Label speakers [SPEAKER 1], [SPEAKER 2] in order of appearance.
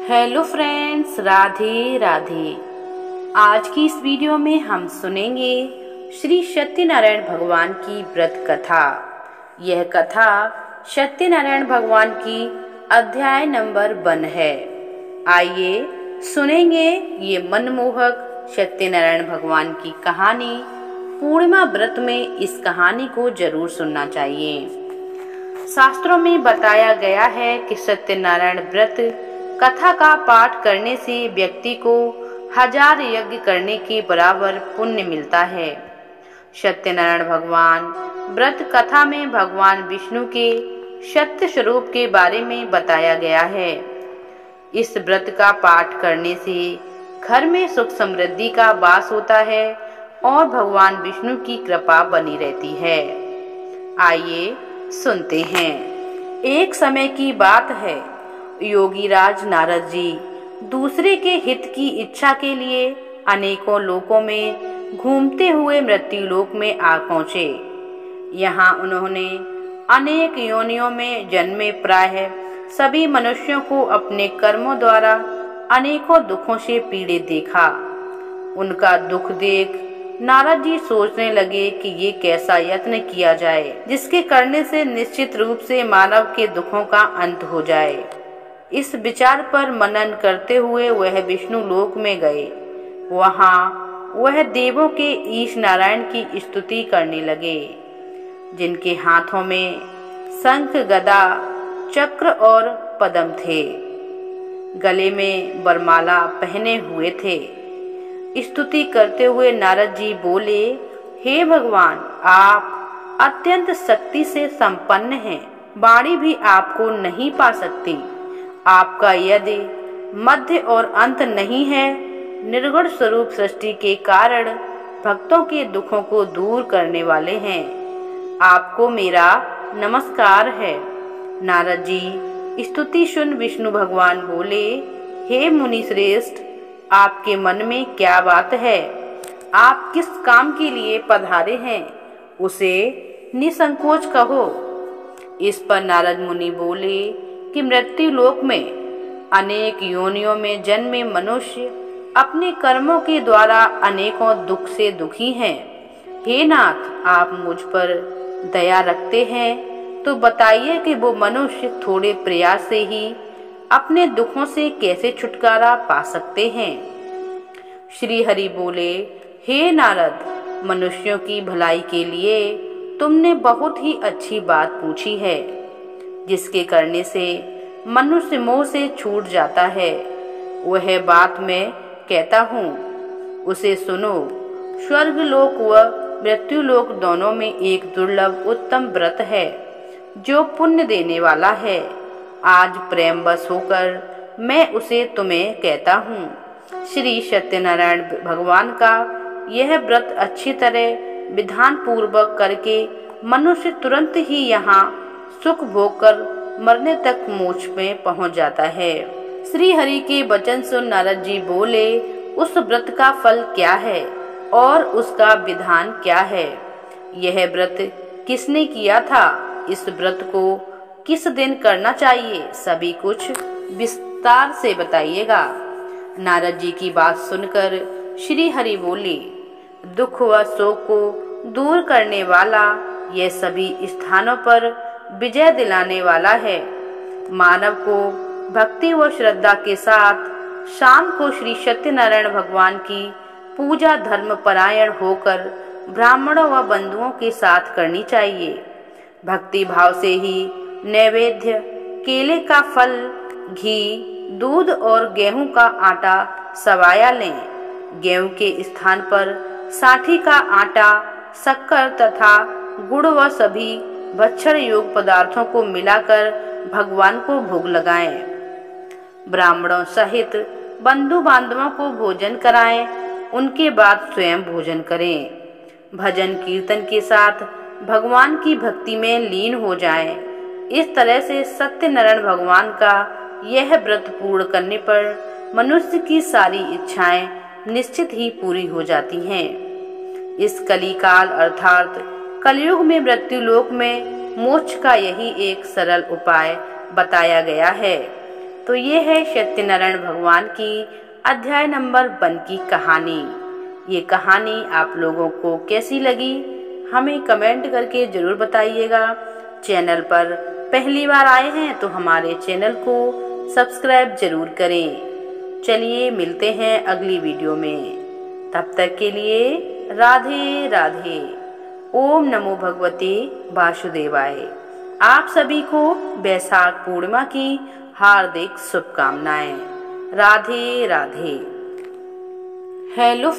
[SPEAKER 1] Hello friends, Radhe Radhe. आज की इस वीडियो में हम सुनेंगे श्री सत्यनारायण भगवान की व्रत कथा। यह कथा सत्यनारायण भगवान की अध्याय नंबर 1 है। आइए सुनेंगे ये मनमोहक सत्यनारायण भगवान की कहानी। पूर्णिमा व्रत में इस कहानी को जरूर सुनना चाहिए। शास्त्रों में बताया गया है कि सत्यनारायण व्रत कथा का पाठ करने से व्यक्ति को 1000 यज्ञ करने के बराबर पुण्य मिलता है। सत्यनारायण भगवान व्रत कथा में भगवान विष्णु के सत्य स्वरूप के बारे में बताया गया है। इस व्रत का पाठ करने से घर में सुख समृद्धि का वास होता है और भगवान विष्णु की कृपा बनी रहती है। आइए सुनते हैं। एक समय की बात है, योगीराज नारद जी दूसरे के हित की इच्छा के लिए अनेकों लोकों में घूमते हुए मृत्युलोक में आ पहुँचे। यहाँ उन्होंने अनेक योनियों में जन्मे प्रायः सभी मनुष्यों को अपने कर्मों द्वारा अनेकों दुखों से पीड़ित देखा। उनका दुख देख नारद जी सोचने लगे कि ये कैसा यत्न किया जाए जिसके करने से निश्चित रूप से मानव के दुखों का अंत हो जाए। इस विचार पर मनन करते हुए वह विष्णु लोक में गए। वहाँ वह देवों के ईश नारायण की स्तुति करने लगे, जिनके हाथों में शंख, गदा, चक्र और पद्म थे। गले में वरमाला पहने हुए थे। स्तुति करते हुए नारद जी बोले, हे भगवान, आप अत्यंत शक्ति से संपन्न हैं। वाणी भी आपको नहीं पा सकती। आपका यदि मध्य और अंत नहीं है। निर्गुण स्वरूप सृष्टि के कारण भक्तों के दुखों को दूर करने वाले हैं। आपको मेरा नमस्कार है। नारद जी स्तुति सुन विष्णु भगवान बोले, हे मुनि श्रेष्ठ, आपके मन में क्या बात है? आप किस काम के लिए पधारे हैं, उसे निसंकोच कहो। इस पर नारद मुनि बोले कि मृत्यु लोक में अनेक योनियों में जन्मे मनुष्य अपने कर्मों के द्वारा अनेकों दुख से दुखी हैं। हे नाथ, आप मुझ पर दया रखते हैं तो बताइए कि वो मनुष्य थोड़े प्रयास से ही अपने दुखों से कैसे छुटकारा पा सकते हैं। श्री हरि बोले, हे नारद, मनुष्यों की भलाई के लिए तुमने बहुत ही अच्छी बात पूछी है, जिसके करने से मनुष्य मोह से छूट जाता है। वह बात मैं कहता हूँ, उसे सुनो। स्वर्ग लोक व मृत्यु लोक दोनों में एक दुर्लभ उत्तम व्रत है जो पुण्य देने वाला है। आज प्रेम बस होकर मैं उसे तुम्हें कहता हूँ। श्री सत्यनारायण भगवान का यह व्रत अच्छी तरह विधान पूर्वक करके मनुष्य तुरंत ही यहाँ सुख भोग कर मरने तक मोक्ष में पहुँच जाता है। श्री हरि के वचन सुन नारद जी बोले, उस व्रत का फल क्या है और उसका विधान क्या है? यह व्रत किसने किया था? इस व्रत को किस दिन करना चाहिए? सभी कुछ विस्तार से बताइएगा। नारद जी की बात सुनकर श्री हरि बोले, दुख व शोक को दूर करने वाला, यह सभी स्थानों पर विजय दिलाने वाला है। मानव को भक्ति व श्रद्धा के साथ शाम को श्री सत्यनारायण भगवान की पूजा धर्म परायण होकर ब्राह्मणों व बंधुओं के साथ करनी चाहिए। भक्ति भाव से ही नैवेद्य, केले का फल, घी, दूध और गेहूं का आटा सवाया लें। गेहूं के स्थान पर साठी का आटा, शक्कर तथा गुड़ व सभी भक्षण योग पदार्थों को मिलाकर भगवान को भोग लगाएं। ब्राह्मणों सहित बंधु बांधवों को भोजन कराएं। उनके बाद स्वयं भोजन करें। भजन कीर्तन के साथ भगवान की भक्ति में लीन हो जाएं। इस तरह से सत्यनारायण भगवान का यह व्रत पूर्ण करने पर मनुष्य की सारी इच्छाएं निश्चित ही पूरी हो जाती हैं। इस कलिकाल अर्थात कलयुग में मृत्यु लोक में मोक्ष का यही एक सरल उपाय बताया गया है। तो ये है सत्यनारायण भगवान की अध्याय नंबर 1 की कहानी। ये कहानी आप लोगों को कैसी लगी हमें कमेंट करके जरूर बताइएगा। चैनल पर पहली बार आए हैं तो हमारे चैनल को सब्सक्राइब जरूर करें। चलिए मिलते हैं अगली वीडियो में, तब तक के लिए राधे राधे। ओम नमो भगवते वासुदेवाय। आप सभी को वैशाख पूर्णिमा की हार्दिक शुभकामनाएं। राधे राधे। हेलो